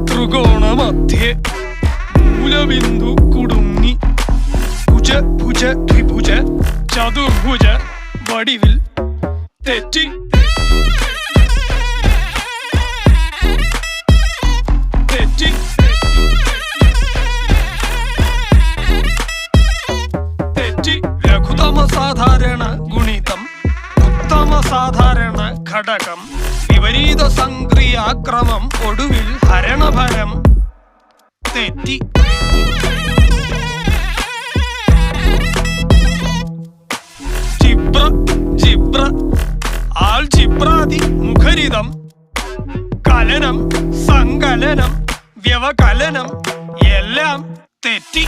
ത്രികോണമധ്യേ മൂലബിന്ദു കുടുങ്ങി ഭുജ ഭുജ ദ്വിഭുജ ചതുർഭുജ വടിവിൽ തെറ്റി തെറ്റി തെറ്റി ലഘുതമ സാധാരണ ഗുണിതം ഉത്തമ സാധാരണ ഘടകം വിപരീത സംക്രിയാക്രമം ഒടുവിൽ ഹരണഫലം തെറ്റി ജിബ്ര ജിബ്ര ആൾജിബ്രാദി മുഖരിതം കലനം സങ്കലനം വ്യവകലനം എല്ലാം തെറ്റി